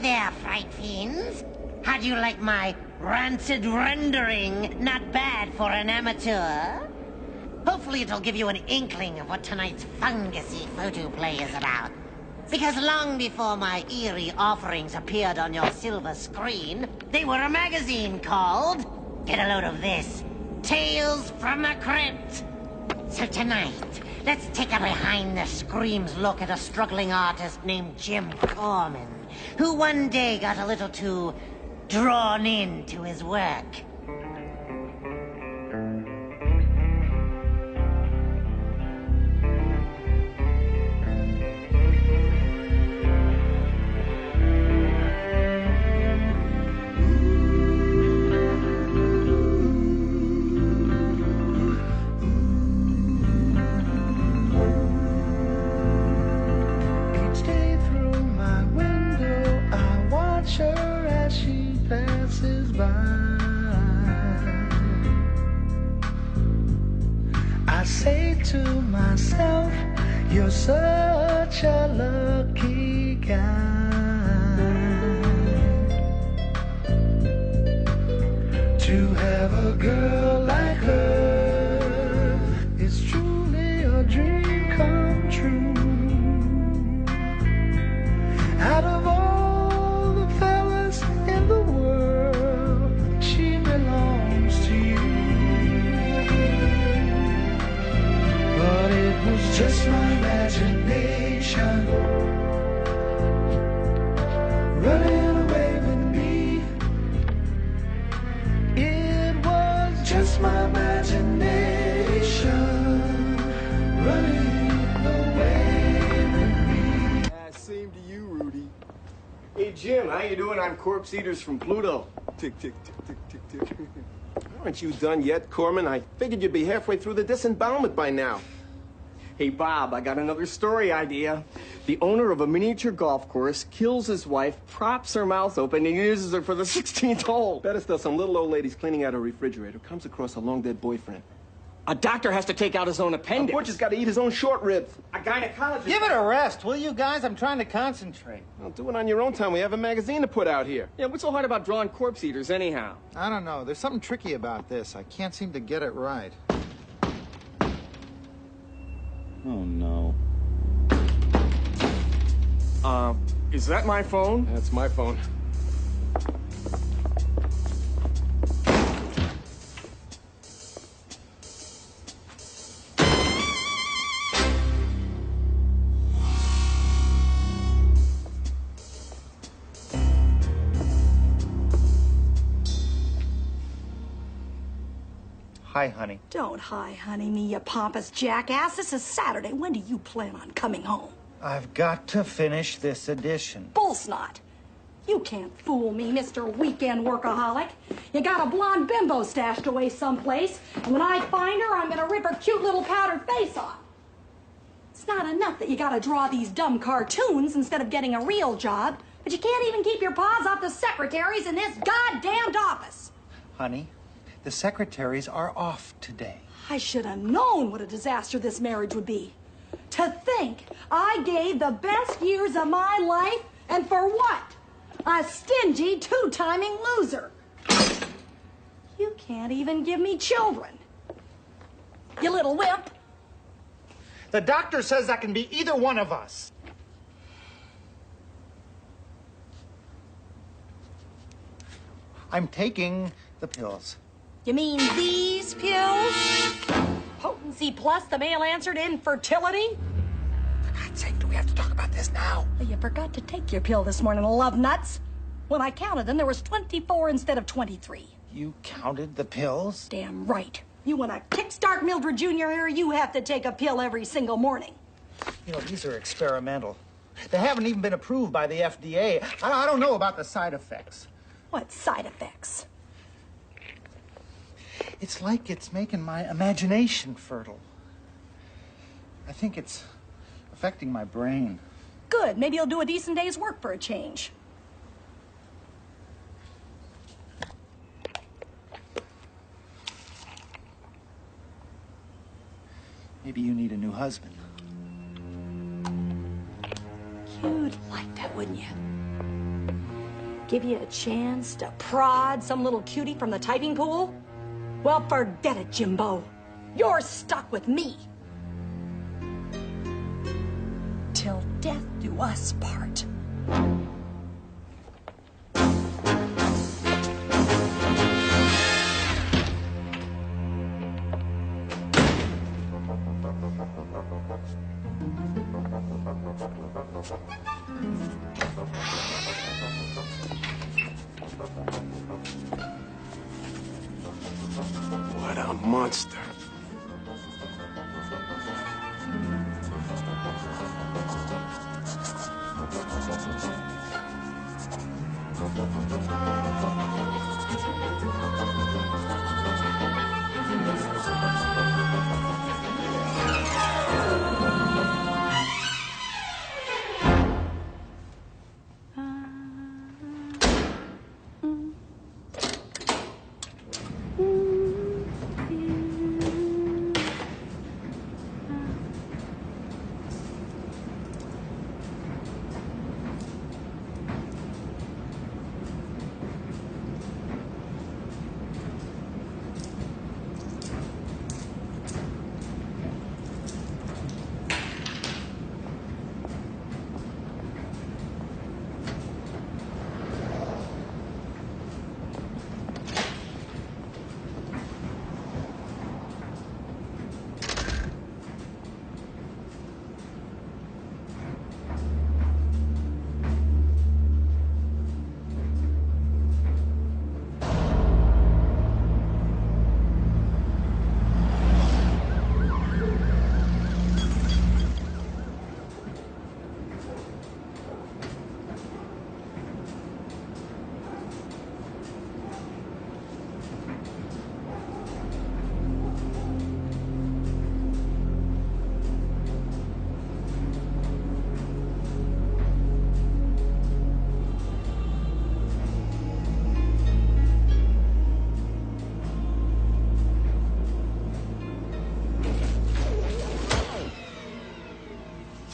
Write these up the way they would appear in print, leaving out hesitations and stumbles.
there, fright fiends. How'd you like my rancid rendering? Not bad for an amateur. Hopefully it'll give you an inkling of what tonight's fungusy photoplay is about. Because long before my eerie offerings appeared on your silver screen, they were a magazine called, get a load of this, Tales from the Crypt. So tonight, let's take a behind-the-screams look at a struggling artist named Jim Corman, who one day got a little too drawn into his work. I say to myself, you're such a lucky guy. To have a girl like her is truly a dream come true. Out of all the fellas in the world, she belongs to you. But it was just my imagination running away with me. It was just my imagination running away with me. Same to you, Rudy. Hey, Jim, how you doing? I'm Corpse Eaters from Pluto. Tick, tick, tick, tick, tick, tick. Aren't you done yet, Corman? I figured you'd be halfway through the disembowelment by now. Hey, Bob, I got another story idea. The owner of a miniature golf course kills his wife, props her mouth open, and uses her for the 16th hole. Better still, some little old lady's cleaning out her refrigerator, comes across a long-dead boyfriend. A doctor has to take out his own appendix. A butcher's got to eat his own short ribs. A gynecologist... Give it a rest, will you guys? I'm trying to concentrate. Well, do it on your own time. We have a magazine to put out here. Yeah, what's so hard about drawing corpse eaters, anyhow? I don't know. There's something tricky about this. I can't seem to get it right. Oh, no. Is that my phone? That's my phone. Hi, honey. Don't hi, honey me, you pompous jackass. This is Saturday. When do you plan on coming home? I've got to finish this edition. Bullsnot. You can't fool me, Mr. Weekend Workaholic. You got a blonde bimbo stashed away someplace, and when I find her, I'm gonna rip her cute little powdered face off. It's not enough that you gotta draw these dumb cartoons instead of getting a real job, but you can't even keep your paws off the secretaries in this goddamned office. Honey, the secretaries are off today. I should have known what a disaster this marriage would be. To think I gave the best years of my life, and for what? A stingy, two-timing loser. You can't even give me children. You little wimp. The doctor says that can be either one of us. I'm taking the pills. You mean these pills? Potency plus the male answer to infertility? For God's sake, do we have to talk about this now? You forgot to take your pill this morning, love nuts. When I counted them, there was 24 instead of 23. You counted the pills? Damn right. You want to kickstart Mildred Jr. here, you have to take a pill every single morning. You know, these are experimental. They haven't even been approved by the FDA. I don't know about the side effects. What side effects? It's like it's making my imagination fertile. I think it's affecting my brain. Good. Maybe you'll do a decent day's work for a change. Maybe you need a new husband. You'd like that, wouldn't you? give you a chance to prod some little cutie from the typing pool? Well, forget it, Jimbo. You're stuck with me. Till death do us part. What a monster.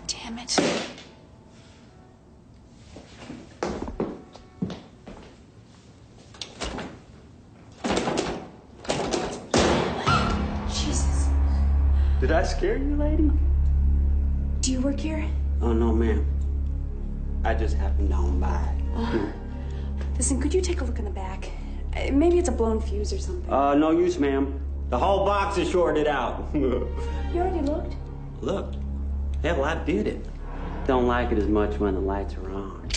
Damn it. Jesus. Did I scare you, lady? Do you work here? Oh, no, ma'am. I just happened on by. Listen, could you take a look in the back? Maybe it's a blown fuse or something. No use, ma'am. The whole box is shorted out. You already looked? Looked? Hell, I did it. Don't like it as much when the lights are on.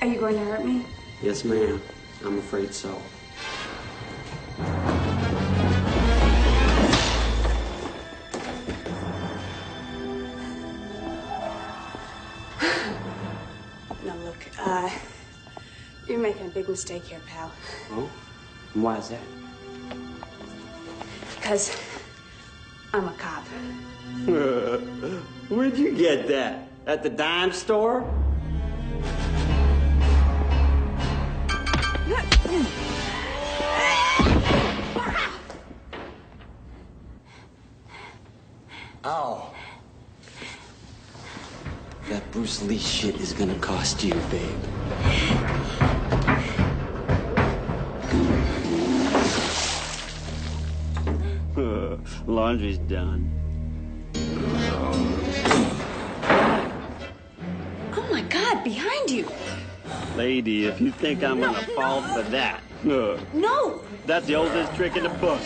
Are you going to hurt me? Yes, ma'am. I'm afraid so. No, look, you're making a big mistake here, pal. Oh? And why is that? Because I'm a cop. Where'd you get that? At the dime store? Ow. That Bruce Lee shit is gonna cost you, babe. Laundry's done. Oh my God, behind you! Lady, if you think I'm gonna fall for that, No! that's the oldest trick in the book.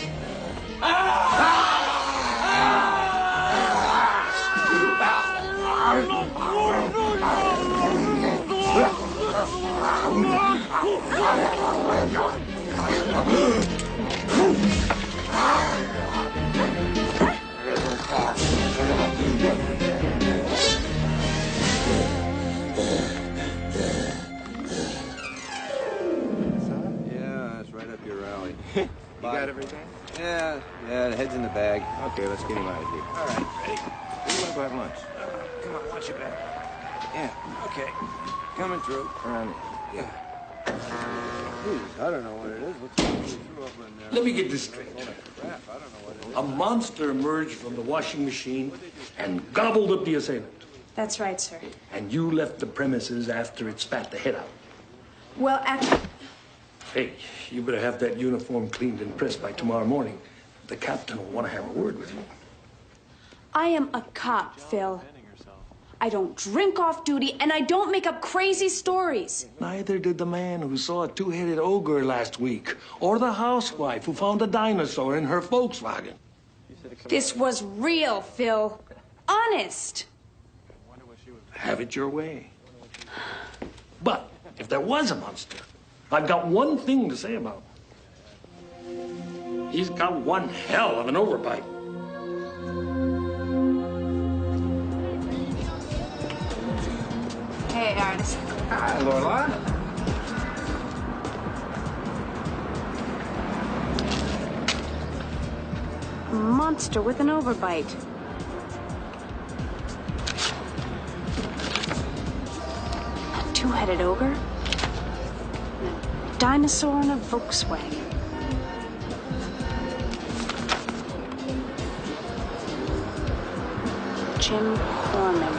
Yeah, that's right up your alley. You got everything? Yeah, the head's in the bag. Okay, let's get him out of here. All right, ready? We want to go have lunch. Come on, watch your back. Yeah, okay. Coming through. Around here. Yeah. Jeez, I don't know what it is. What's going through up in there? Let me get this straight. Crap, I don't know what it is. A monster emerged from the washing machine and gobbled up the assailant. That's right, sir. And you left the premises after it spat the head out. Well, actually... Hey, you better have that uniform cleaned and pressed by tomorrow morning. The captain will want to have a word with you. I am a cop, Phil. I don't drink off duty, and I don't make up crazy stories. Neither did the man who saw a two-headed ogre last week, or the housewife who found a dinosaur in her Volkswagen. This was real, Phil. Honest. Have it your way. But if there was a monster, I've got one thing to say about him. He's got one hell of an overbite. Hey, Ernest. Hi, Lorelai. A monster with an overbite. A two-headed ogre? And a dinosaur in a Volkswagen. Jim Corman.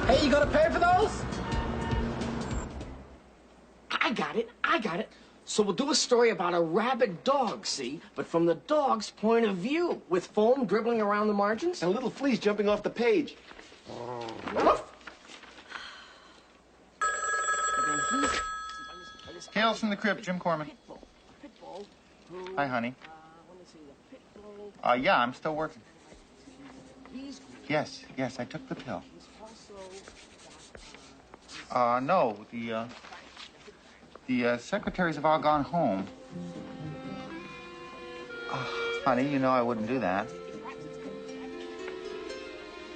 Hey, you gonna pay for those? I got it. So we'll do a story about a rabid dog, see? But from the dog's point of view, with foam dribbling around the margins. And little fleas jumping off the page. Tales from the Crypt, Jim Corman. Hi, honey. Yeah, I'm still working. Yes, I took the pill. No, the secretaries have all gone home. Honey, you know I wouldn't do that.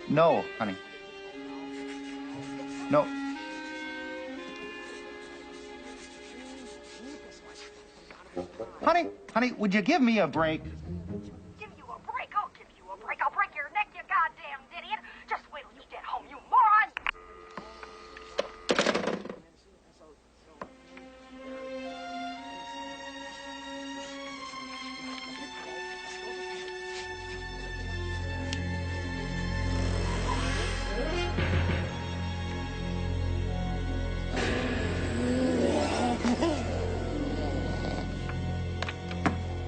No, honey. No. Honey, would you give me a break? Give you a break? I'll give you a break. I'll break your neck, you goddamn idiot. Just wait till you get home, you moron.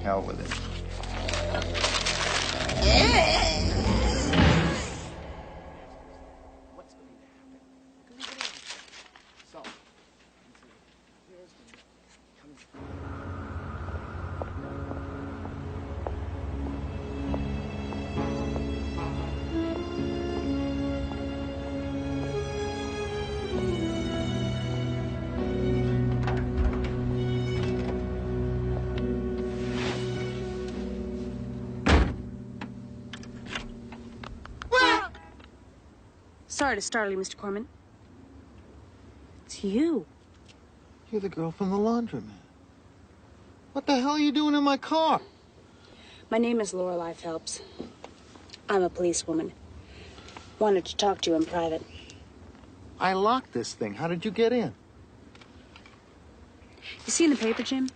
Hell with it. Sorry to startle you, Mr. Corman. It's you. You're the girl from the laundromat. What the hell are you doing in my car? My name is Lorelei Phelps. I'm a policewoman. Wanted to talk to you in private. I locked this thing. How did you get in? You see in the paper, Jim?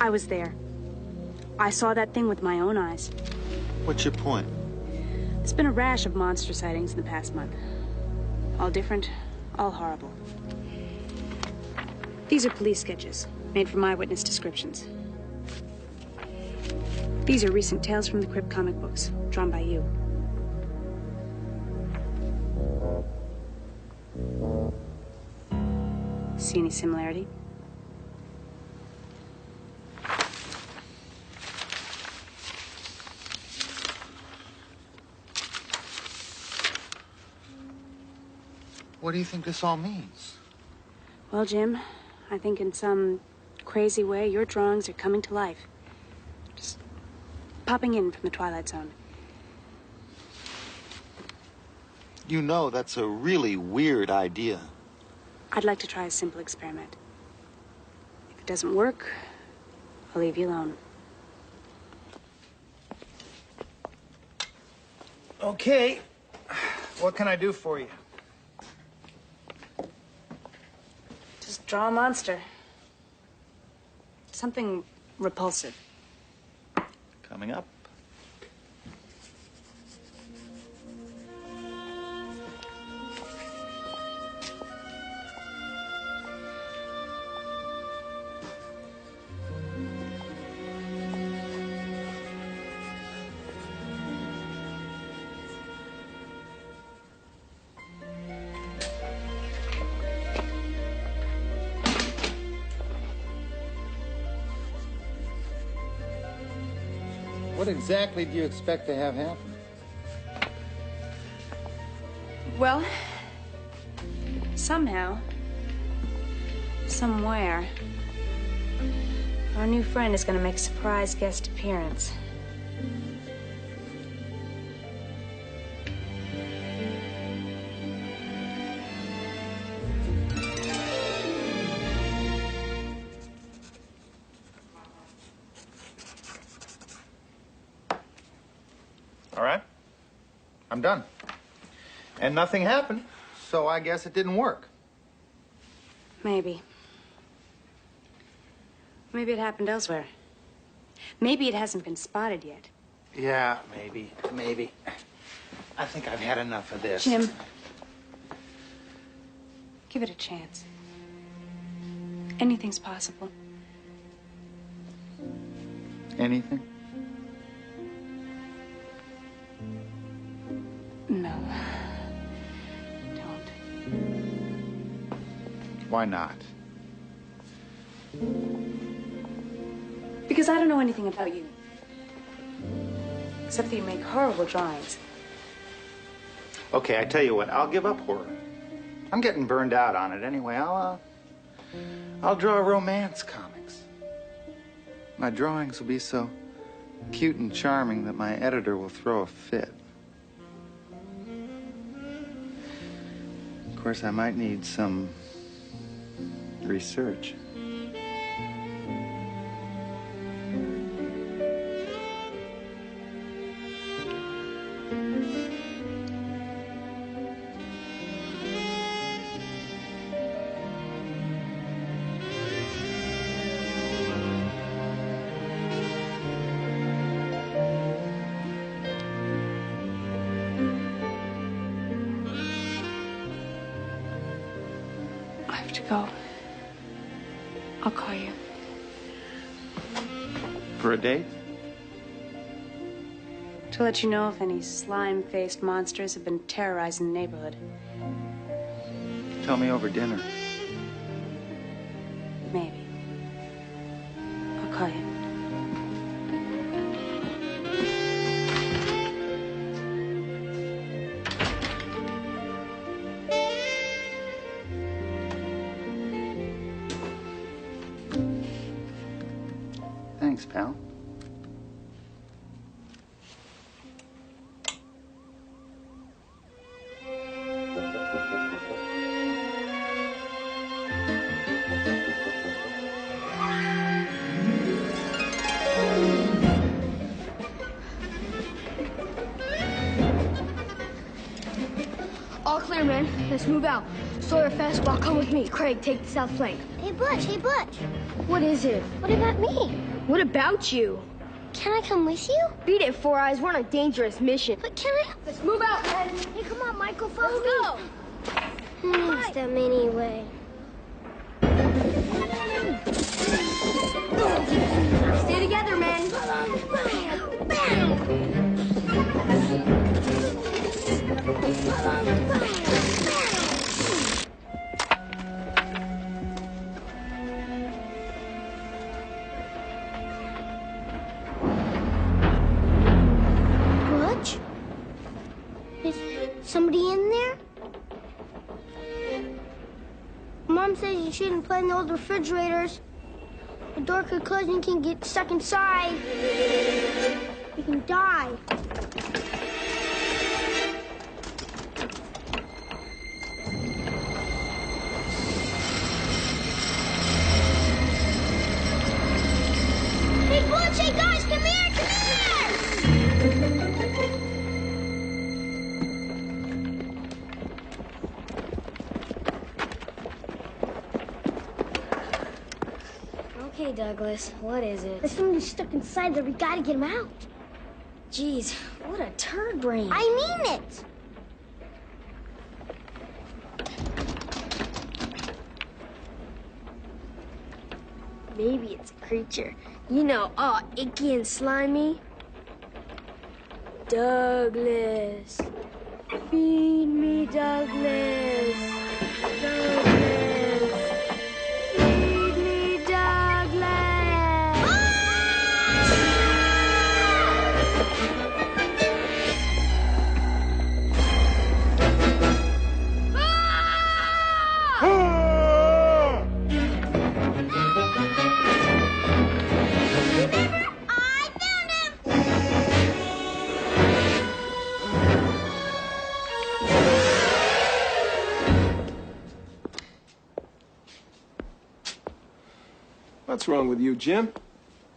I was there. I saw that thing with my own eyes. What's your point? There's been a rash of monster sightings in the past month. All different, all horrible. These are police sketches, made from eyewitness descriptions. These are recent Tales from the Crypt comic books, drawn by you. See any similarity? What do you think this all means? Well, Jim, I think in some crazy way your drawings are coming to life. Just popping in from the Twilight Zone. You know, that's a really weird idea. I'd like to try a simple experiment. If it doesn't work, I'll leave you alone. Okay. What can I do for you? Just draw a monster. Something repulsive. coming up. What exactly do you expect to have happen? Well, somehow, somewhere, our new friend is going to make a surprise guest appearance. All right. I'm done. And nothing happened, so I guess it didn't work. Maybe. Maybe it happened elsewhere. Maybe it hasn't been spotted yet. Yeah, maybe. I think I've had enough of this. Jim, give it a chance. Anything's possible. Anything? No. Don't. Why not? Because I don't know anything about you. Except that you make horrible drawings. Okay, I tell you what, I'll give up horror. I'm getting burned out on it anyway. I'll draw romance comics. My drawings will be so cute and charming that my editor will throw a fit. Of course, I might need some research. I have to go. I'll call you. For a date? To let you know if any slime-faced monsters have been terrorizing the neighborhood. Tell me over dinner. Maybe. I'll call you. Thanks, pal. All clear, man. Let's move out. Sawyer fastball, come with me. Craig, take the south flank. Hey, Butch, hey, Butch. What is it? What about me? What about you? Can I come with you? Beat it, Four Eyes. We're on a dangerous mission. But can I? Let's move out, man. Hey, come on, Michael, follow me. Let's go. Who needs them anyway? Stay together, man. Butch? Is somebody in there? Mom says you shouldn't play in the old refrigerators. A darker cousin can get stuck inside. You can die. Hey, Butch, hey, guys, come here, come here! Okay, Douglas, what is it? There's somebody stuck inside there. We gotta get him out. Jeez, what a turd brain. I mean it. Maybe it's a creature. You know, all icky and slimy. Douglas. Feed me, Douglas. Douglas. Feed me, Douglas. What's wrong with you, Jim?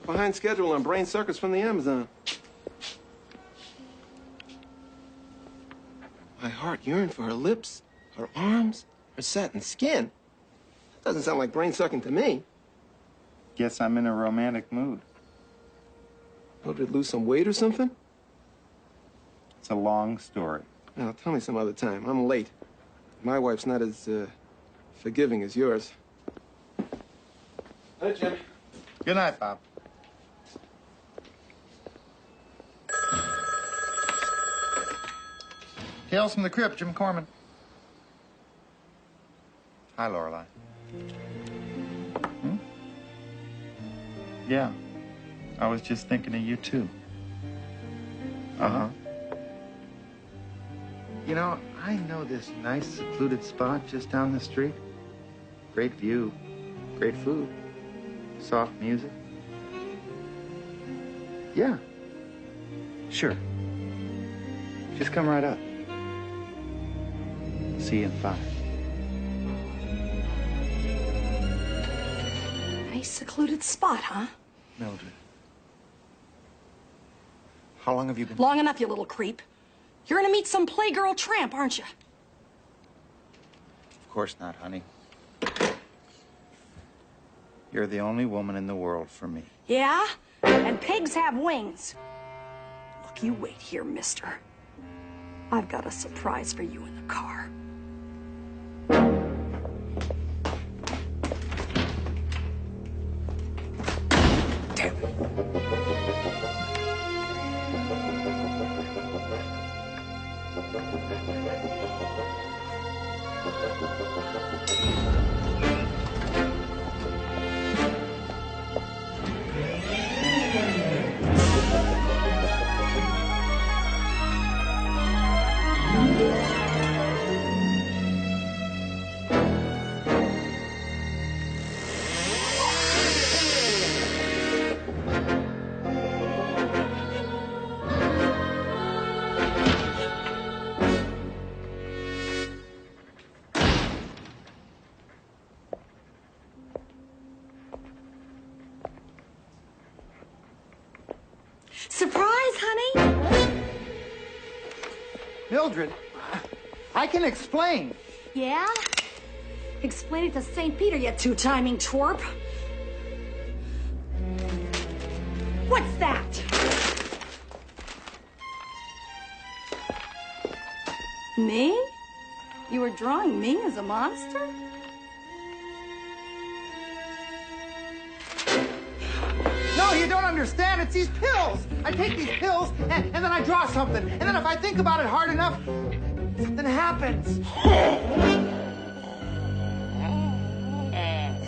Behind schedule on brain circuits from the Amazon. My heart yearned for her lips, her arms, her satin skin. That doesn't sound like brain sucking to me. Guess I'm in a romantic mood. Mildred lose some weight or something? It's a long story. Now, tell me some other time. I'm late. My wife's not as forgiving as yours. Hi, Jimmy. Good night, Bob. Tales from the Crypt, Jim Corman. Hi, Lorelei. Yeah. I was just thinking of you, too. Uh-huh. You know, I know this nice, secluded spot just down the street. Great view, great food, soft music. Yeah. Sure. Just come right up. See you in 5. Nice secluded spot, huh? Mildred. How long have you been... Long enough, you little creep. You're gonna meet some playgirl tramp, aren't you? Of course not, honey. You're the only woman in the world for me. Yeah? And pigs have wings. Look, you wait here, mister. I've got a surprise for you in the car. Damn it. Surprise, honey? Mildred, I can explain. Yeah? Explain it to St. Peter, you two-timing twerp. What's that? Me? You were drawing me as a monster? No, you don't understand. It's these pills. I take these pills, and then I draw something. And then if I think about it hard enough, something happens.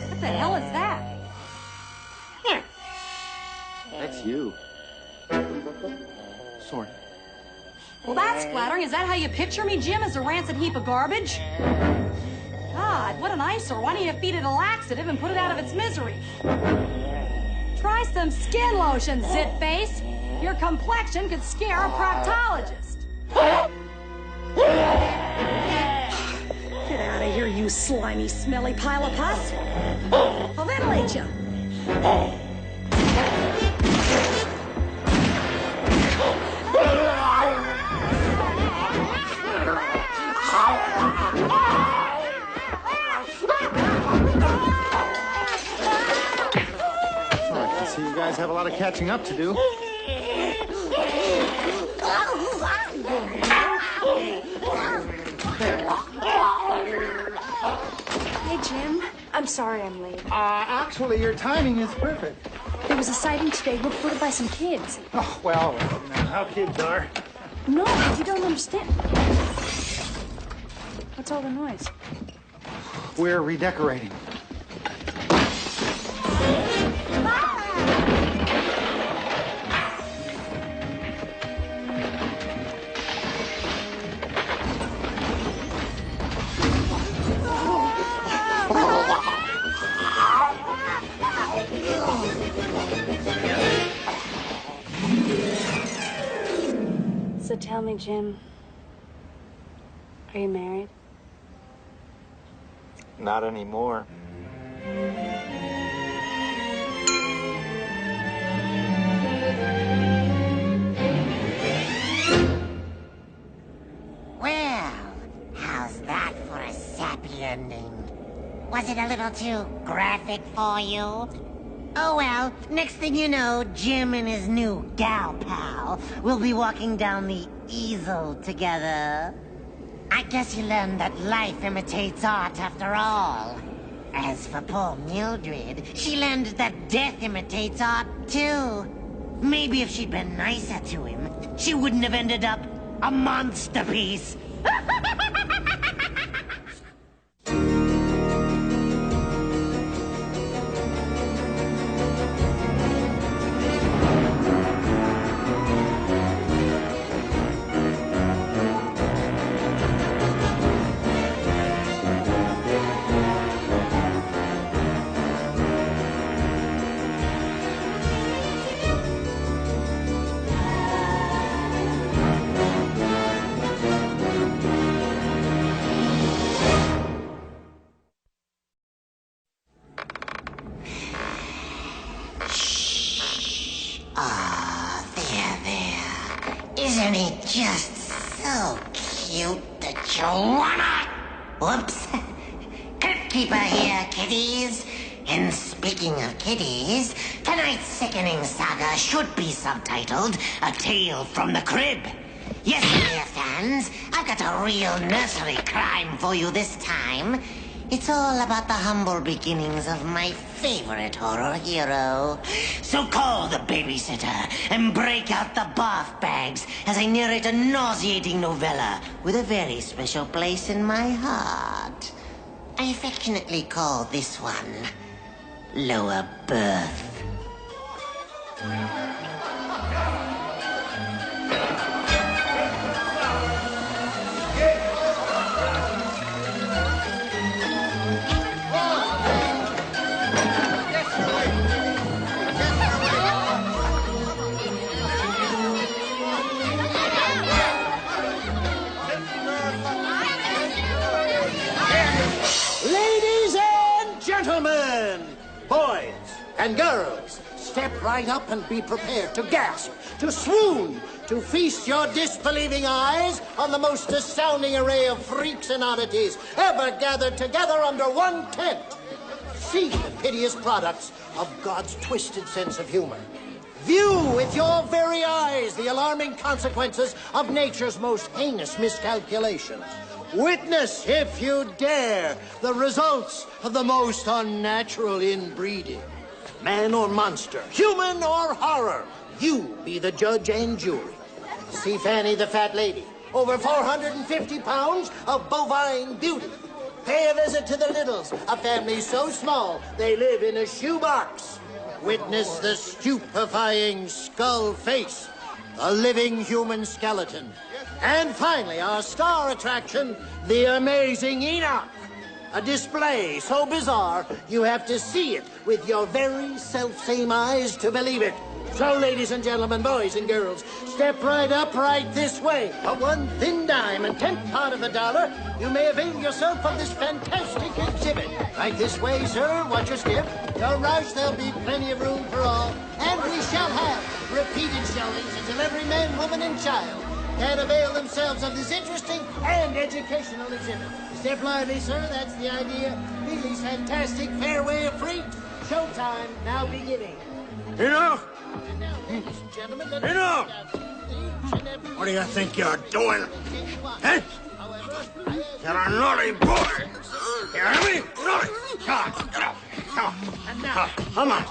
What the hell is that? That's you. Sort of. Well, that's flattering. Is that how you picture me, Jim, as a rancid heap of garbage? God, what an eyesore. Why don't you feed it a laxative and put it out of its misery? Try some skin lotion, zit-face. Your complexion could scare a proctologist. Get out of here, you slimy, smelly pile of pus. I'll ventilate you. You guys have a lot of catching up to do. Hey, Jim. I'm sorry I'm late. Actually, your timing is perfect. There was a sighting today reported by some kids. Oh, well, you know how kids are. No, you don't understand. What's all the noise? We're redecorating. So tell me, Jim, are you married? Not anymore. Well, how's that for a sappy ending? Was it a little too graphic for you? Oh well, next thing you know, Jim and his new gal pal will be walking down the easel together. I guess you learned that life imitates art after all. As for poor Mildred, she learned that death imitates art too. Maybe if she'd been nicer to him, she wouldn't have ended up a monster piece. Isn't he just so cute that you wanna? Whoops. Crypt Keeper here, kiddies. And speaking of kiddies, tonight's sickening saga should be subtitled A Tale from the Crib. Yes, dear fans, I've got a real nursery crime for you this time. It's all about the humble beginnings of my favorite horror hero. So call the babysitter and break out the bath bags as I narrate a nauseating novella with a very special place in my heart. I affectionately call this one Lower Berth. Gentlemen, boys, and girls, step right up and be prepared to gasp, to swoon, to feast your disbelieving eyes on the most astounding array of freaks and oddities ever gathered together under one tent. See the piteous products of God's twisted sense of humor. View with your very eyes the alarming consequences of nature's most heinous miscalculations. Witness, if you dare, the results of the most unnatural inbreeding. Man or monster, human or horror, you be the judge and jury. See Fanny the fat lady, over 450 pounds of bovine beauty. Pay a visit to the Littles, a family so small they live in a shoebox. Witness the stupefying skull face, a living human skeleton. And finally, our star attraction, the amazing Enoch. A display so bizarre, you have to see it with your very self-same eyes to believe it. So, ladies and gentlemen, boys and girls, step right up right this way. For one thin dime and 10th part of a dollar, you may avail yourself of this fantastic exhibit. Right this way, sir. Watch your step. Don't rush. There'll be plenty of room for all. And we shall have repeated showings until every man, woman, and child can avail themselves of this interesting and educational exhibit. Step lively, sir. That's the idea. Billy's fantastic fairway of freak. Showtime now beginning. Enough! And now, ladies and gentlemen, Enough! What do you think you're doing? Eh? You're a naughty boy. You hear me? Naughty. Come on, get up. Come on.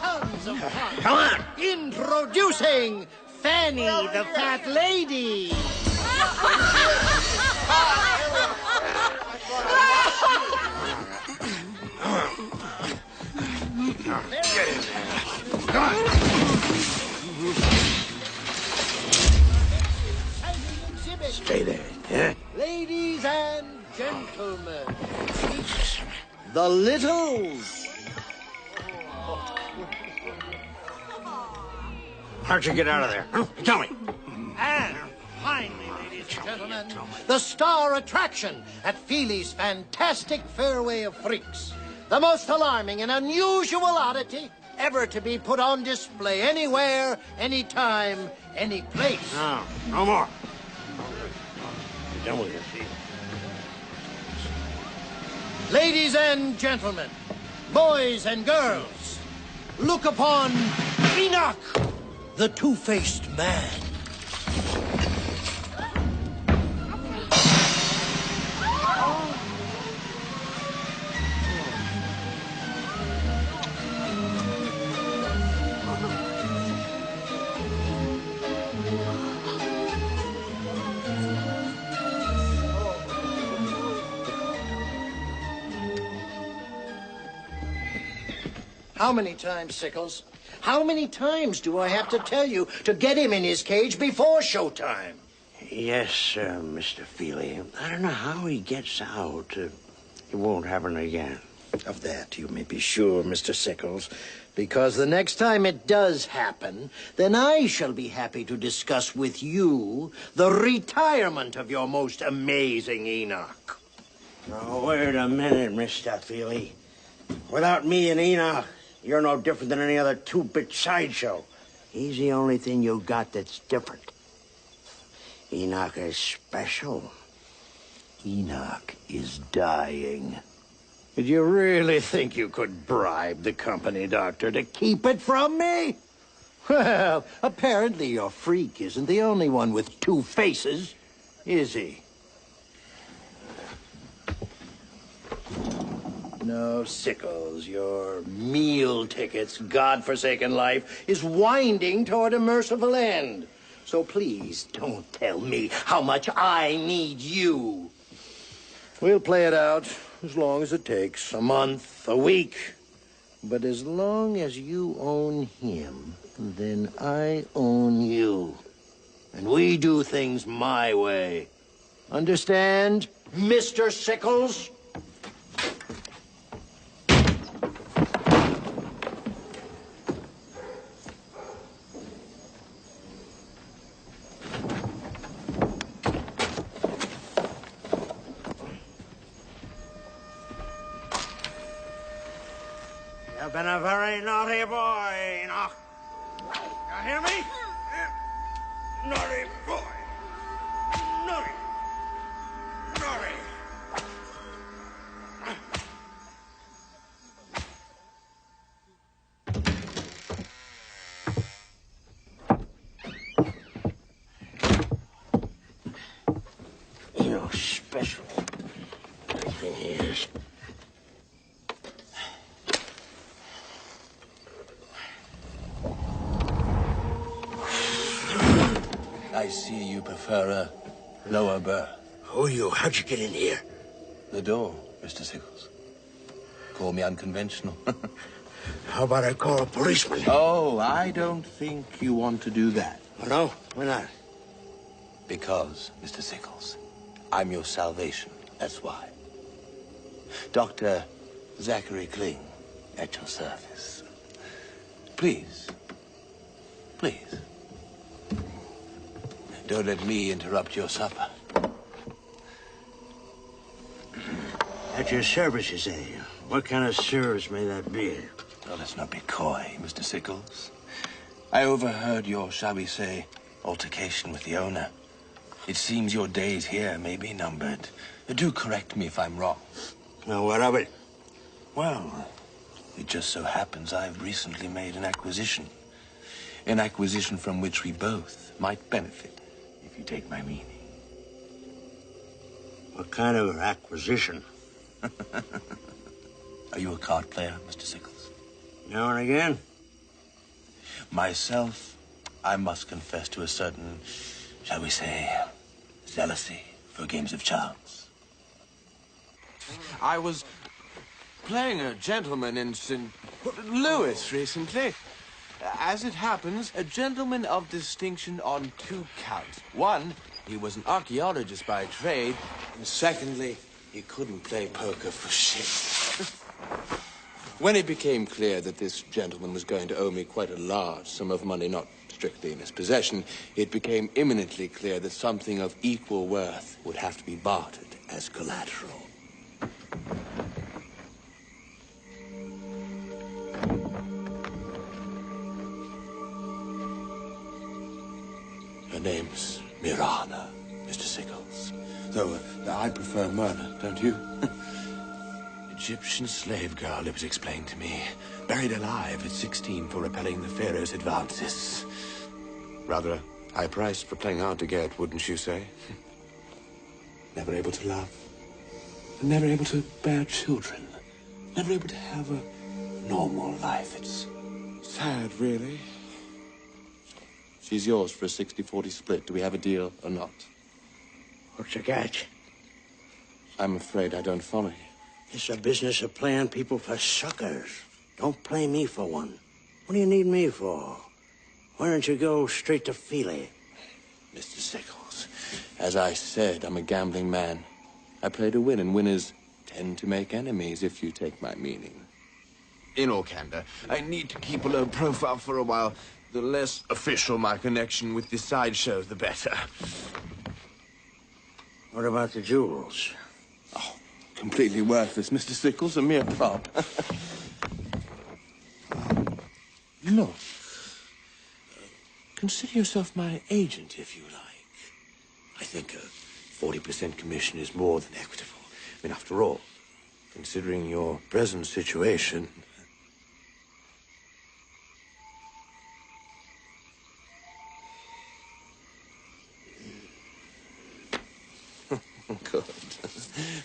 Come on. Introducing Fanny the Fat Lady. Get in there. Come on. Stay there, yeah? Ladies and gentlemen, the Littles. How'd you get out of there? Huh? Tell me. And finally, ladies and gentlemen, the star attraction at Feely's fantastic Fairway of Freaks. The most alarming and unusual oddity ever to be put on display anywhere, anytime, any place. No, no more. You're done with your feet. Ladies and gentlemen, boys and girls, look upon Enoch, the two-faced man. How many times, Sickles? How many times do I have to tell you to get him in his cage before showtime? Yes, Mr. Feely. I don't know how he gets out. It won't happen again. Of that you may be sure, Mr. Sickles, because the next time it does happen, then I shall be happy to discuss with you the retirement of your most amazing Enoch. Oh, wait a minute, Mr. Feely. Without me and Enoch, you're no different than any other two-bit sideshow. He's the only thing you got that's different. Enoch is special. Enoch is dying. Did you really think you could bribe the company doctor to keep it from me? Well, apparently your freak isn't the only one with two faces, is he? No, Sickles, your meal ticket's godforsaken life is winding toward a merciful end. So please don't tell me how much I need you. We'll play it out as long as it takes, a month, a week. But as long as you own him, then I own you. And we do things my way. Understand, Mr. Sickles? You've been a very naughty boy, Enoch. You hear me? Naughty boy. Naughty. Naughty. You're special. Everything is. I see you prefer a lower berth. Who are you? How'd you get in here? The door, Mr. Sickles. Call me unconventional. How about I call a policeman? Oh, I don't think you want to do that. Oh, no? Why not? Because, Mr. Sickles, I'm your salvation. That's why. Dr. Zachary Kling, at your service. Please. Please. Don't let me interrupt your supper. At your service, you say? What kind of service may that be? Oh, let's not be coy, Mr. Sickles. I overheard your, shall we say, altercation with the owner. It seems your days here may be numbered. Do correct me if I'm wrong. Now, what of it? Well, it just so happens I've recently made an acquisition. An acquisition from which we both might benefit. if you take my meaning. What kind of acquisition? Are you a card player, Mr. Sickles? Now and again. Myself, I must confess to a certain, shall we say, zealousy for games of chance. I was playing a gentleman in St. Louis recently. As it happens, a gentleman of distinction on 2 counts. One, he was an archaeologist by trade, and secondly, he couldn't play poker for shit. When it became clear that this gentleman was going to owe me quite a large sum of money, not strictly in his possession, it became imminently clear that something of equal worth would have to be bartered as collateral. Her name's Mirana, Mr. Sickles. Though I prefer Myrna, don't you? Egyptian slave girl, it was explained to me. Buried alive at 16 for repelling the pharaoh's advances. Rather a high price for playing hard to get, wouldn't you say? Never able to love. Never able to bear children. Never able to have a normal life. It's sad, really. She's yours for a 60-40 split. Do we have a deal or not? What's the catch? I'm afraid I don't follow you. It's a business of playing people for suckers. Don't play me for one. What do you need me for? Why don't you go straight to Feely? Mr. Sickles, as I said, I'm a gambling man. I play to win, and winners tend to make enemies, if you take my meaning. In all candor, I need to keep a low profile for a while. The less official my connection with the sideshow, the better. What about the jewels? Oh, completely worthless, Mr. Sickles, a mere prop. Look, consider yourself my agent, if you like. I think a 40% commission is more than equitable. I mean, after all, considering your present situation... Good.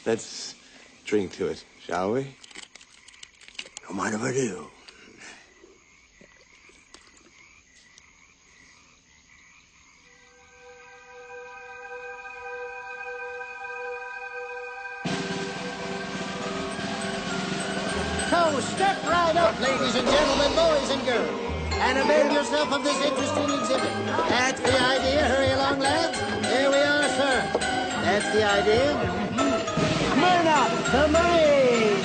Let's drink to it, shall we? Don't mind if I do. So step right up, ladies and gentlemen, boys and girls, and avail yourself of this interesting exhibit. That's the idea. Hurry along, lads. Here we are, sir. That's the idea. Myrna, the maid!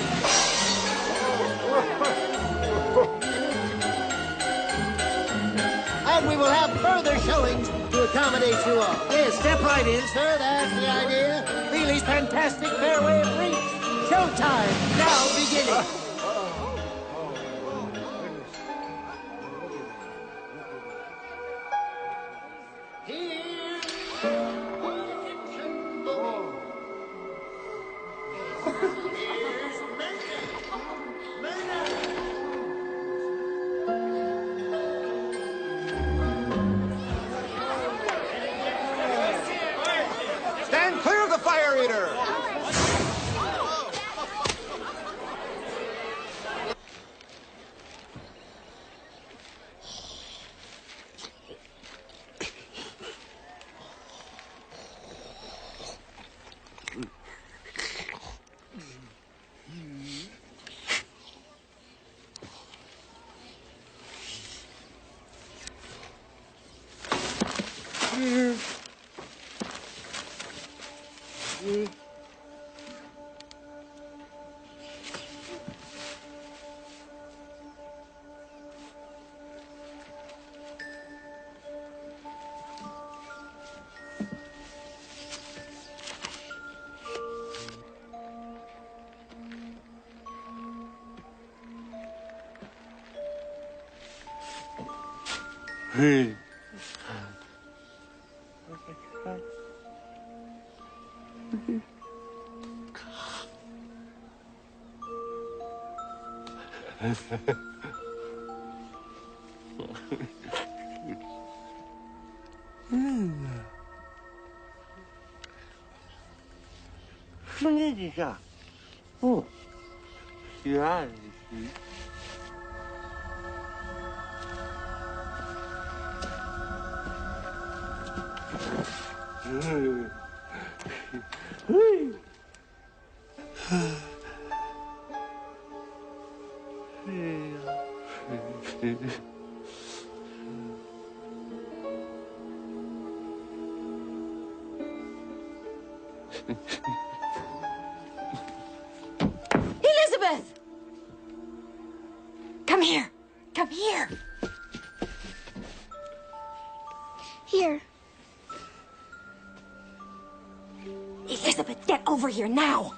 And we will have further showings to accommodate you all. Yes, step right in, sir. That's the idea. Feely's fantastic fairway of freaks. Showtime now beginning. Stand clear of the fire eater! America. Oh, yeah. Elizabeth! Come here. Come here. Here. Elizabeth, get over here now.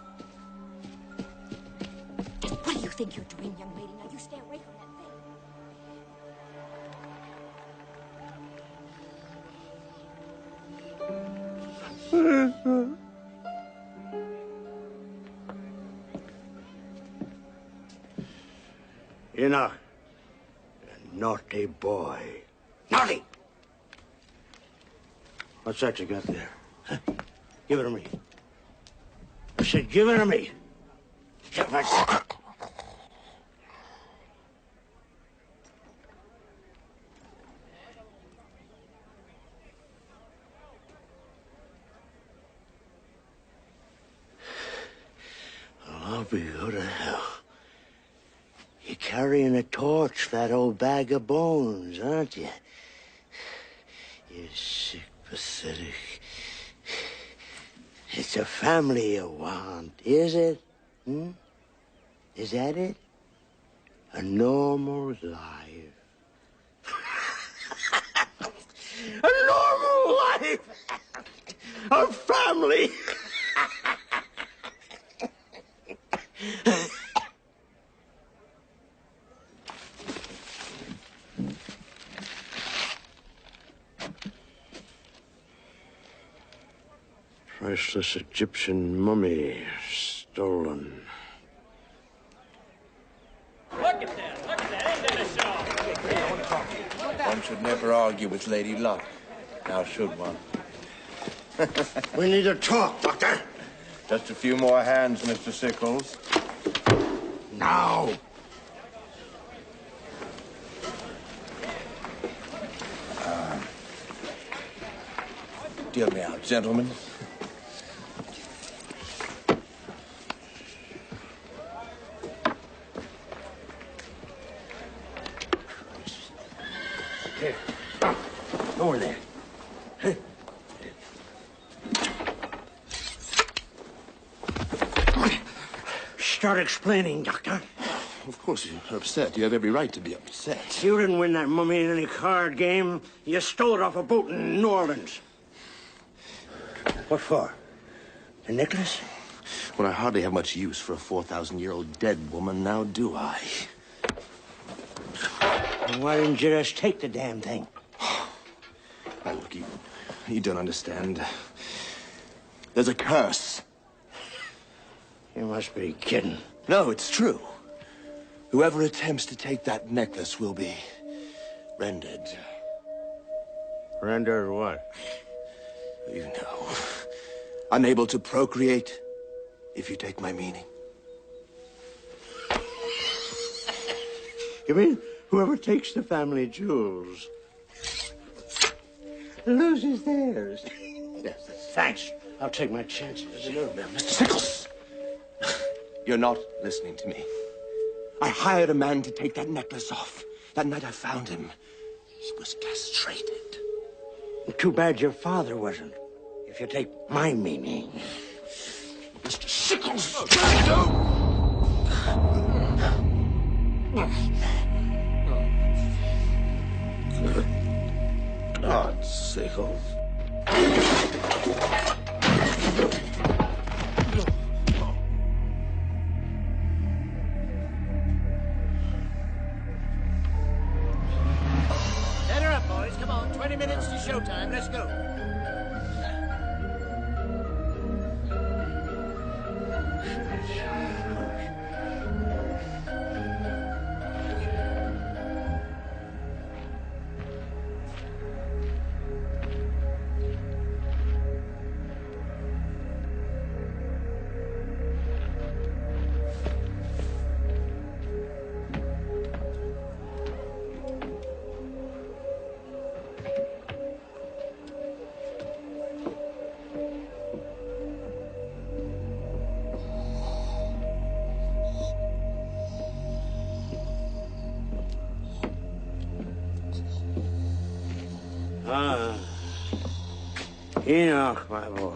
What do you think you're doing, young lady? Now you stay away from that thing. You're a naughty boy. Naughty! What's that you got there? Huh? Give it to me. I said, give it to me. Give it. Well, I'll be go to hell. You're carrying a torch for that old bag of bones, aren't you? You sick, pathetic. It's a family you want, is it? Hmm? Is that it? A normal life. A normal life! A family! Priceless Egyptian mummy stolen. Look at that. Ain't that a show? One should never argue with Lady Luck. Now should one? We need to talk, Doctor. Just a few more hands, Mr. Sickles. Now. Deal me out, gentlemen. Here. Over there. Hey. Start explaining, Doctor. Of course you're upset. You have every right to be upset. You didn't win that mummy in any card game. You stole it off a boat in New Orleans. What for? The necklace? Well, I hardly have much use for a 4,000-year-old dead woman, now do I? And why didn't you just take the damn thing? Now, look, you don't understand. There's a curse. You must be kidding. No, it's true. Whoever attempts to take that necklace will be rendered. Rendered what? You know. Unable to procreate, if you take my meaning. You mean whoever takes the family jewels loses theirs? Yes. Thanks. I'll take my chances. Mr. Sickles! You're not listening to me. I hired a man to take that necklace off. That night I found him. He was castrated. Too bad your father wasn't. If you take my meaning. Mr. Sickles! Good God, Sickles. Set her up, boys. Come on. 20 minutes to showtime. Let's go. Enoch, my boy.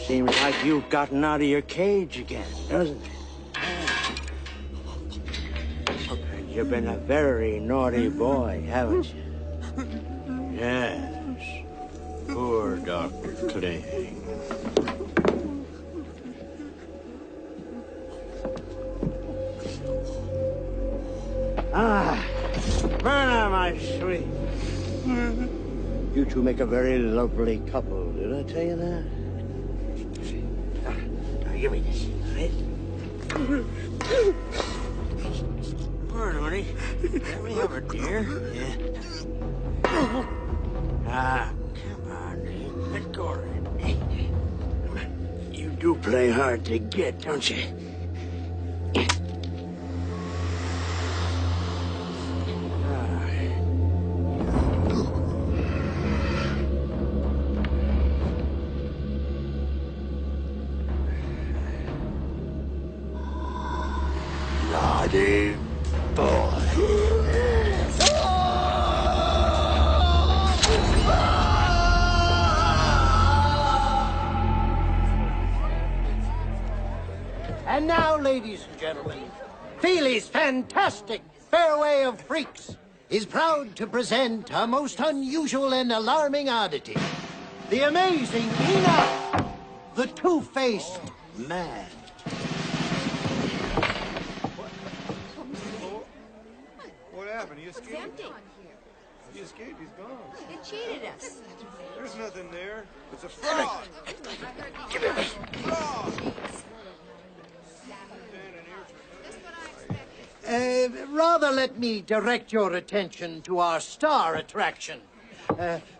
Seems like you've gotten out of your cage again, doesn't it? And you've been a very naughty boy, haven't you? Yes. Poor Dr. Clay. Myrna, my sweet. You two make a very lovely couple. Did I tell you that? Now, give me this, right? Come on, honey. Let me have her, dear. Yeah. Come on, let go of it. You do play hard to get, don't you? Naughty boy. And now, ladies and gentlemen, Feely's fantastic Fairway of Freaks is proud to present a most unusual and alarming oddity. The amazing Enoch, the two-faced man. What happened? He escaped? It's empty. He escaped. He's gone. They cheated us. There's nothing there. It's a fraud. Give it me. Fraud. Rather let me direct your attention to our star attraction.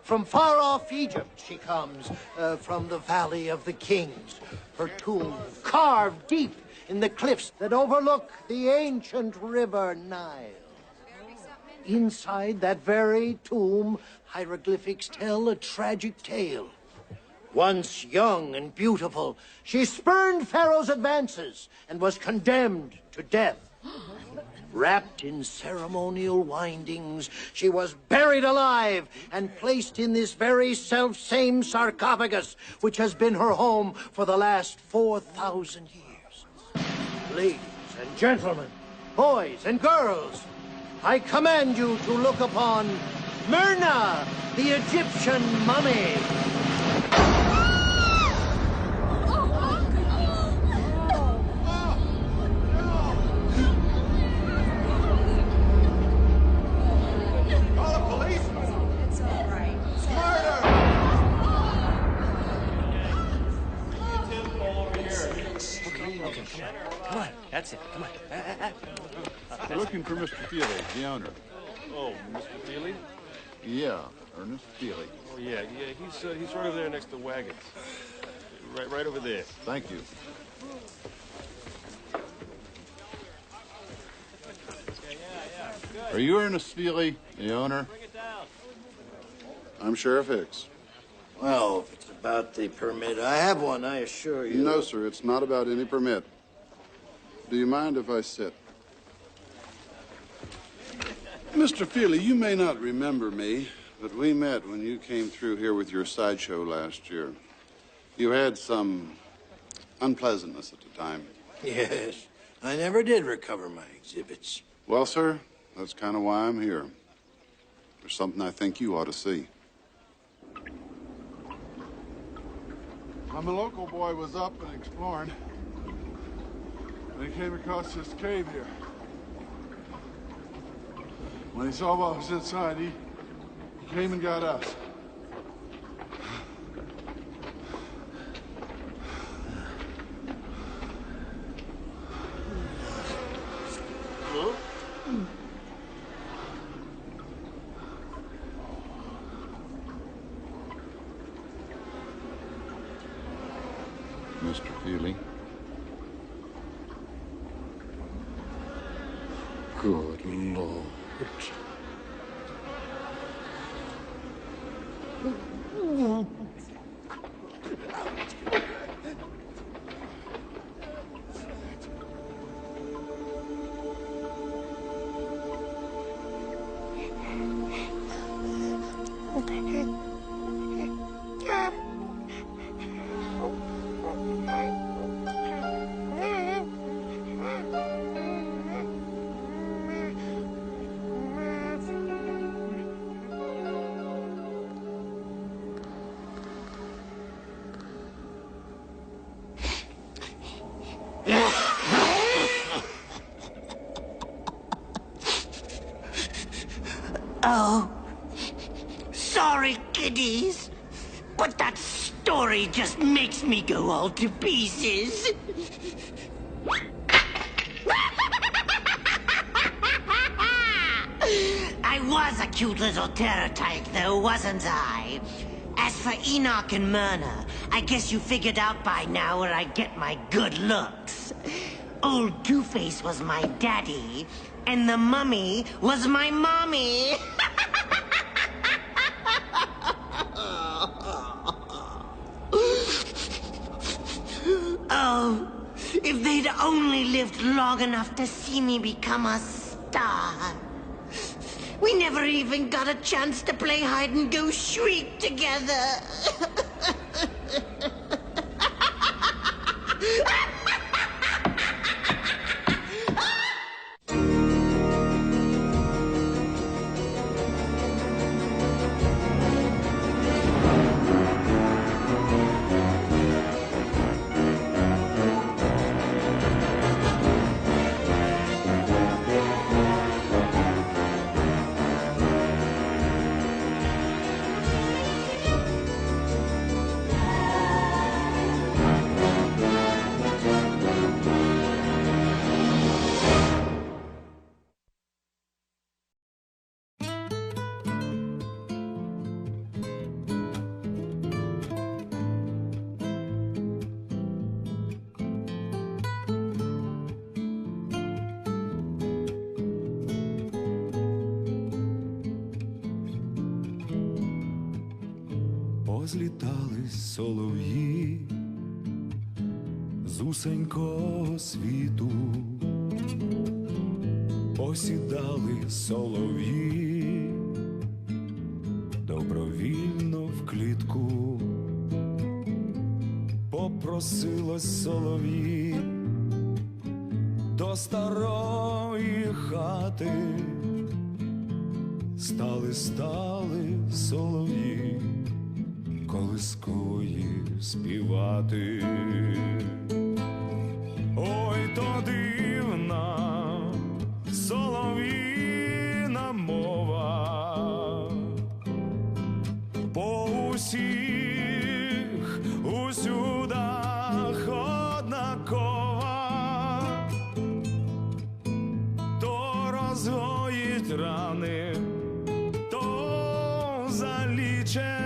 From far off Egypt she comes, from the Valley of the Kings. Her tomb carved deep in the cliffs that overlook the ancient river Nile. Inside that very tomb, hieroglyphics tell a tragic tale. Once young and beautiful, she spurned Pharaoh's advances and was condemned to death. Wrapped in ceremonial windings, she was buried alive and placed in this very self-same sarcophagus, which has been her home for the last 4,000 years. Ladies and gentlemen, boys and girls, I command you to look upon Myrna, the Egyptian mummy. Come on, that's it. Come on. We're looking for Mr. Feely, the owner. Oh, Mr. Feely? Yeah, Ernest Feely. Oh, yeah. He's right over there next to the wagons. Right over there. Thank you. Are you Ernest Feely, the owner? I'm Sheriff Hicks. Well, if it's about the permit, I have one, I assure you. No, sir, it's not about any permit. Do you mind if I sit? Mr. Feely, you may not remember me, but we met when you came through here with your sideshow last year. You had some unpleasantness at the time. Yes, I never did recover my exhibits. Well, sir, that's kind of why I'm here. There's something I think you ought to see. I'm a local boy, was up and exploring. And he came across this cave here. When he saw what was inside, he came and got us. Hello? Mr. Feely. Good Lord. Oh, sorry, kiddies, but that story just makes me go all to pieces. I was a cute little terror tyke, though, wasn't I? As for Enoch and Myrna, I guess you figured out by now where I get my good looks. Old Two-Face was my daddy, and the mummy was my mommy. Oh, if they'd only lived long enough to see me become a star. We never even got a chance to play hide-and-go-shriek together. Позлітались солов'ї з усенького світу, посідали солов'ї добровільно в клітку, попросилось солов'ї до старої хати, стали солов'ї колискової співати. Ой, то дивна солов'їна мова, по усіх усюдах однакова, то розгоїть рани, то заліче,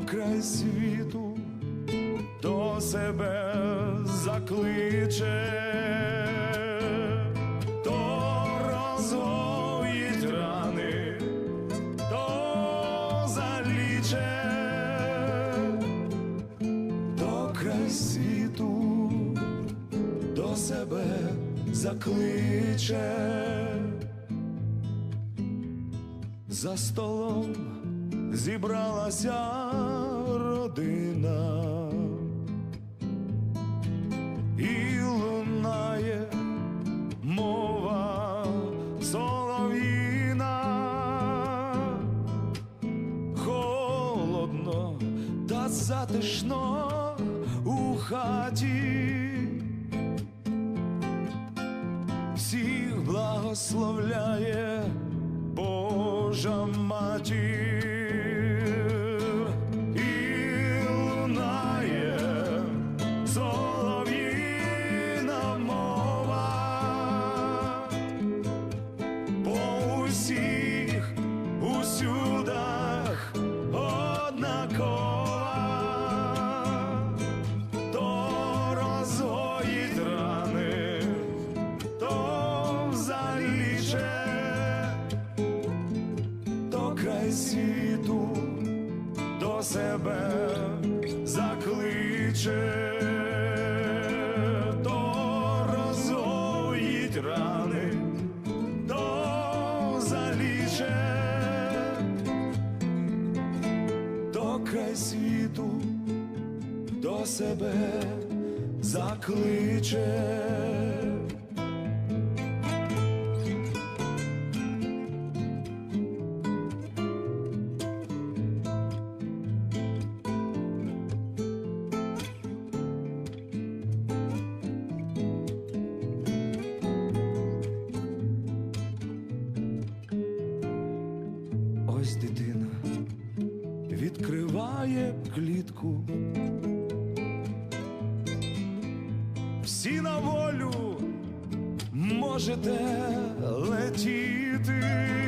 край світу до себе закличе, то розгоїть рани, то заліче, то край світу до себе закличе. За столом зібралася родина, і лунає мова солов'їна. Холодно та затишно у хаті, всіх благословляє Божа матір. Усюдах однакова, то розгоїть рани, то заліче, то край світу до себе закличе, то розгоїть рани, то заліче, край світу до себе закличе. ось дитина відкриває клітку. Всі на волю можете летіти.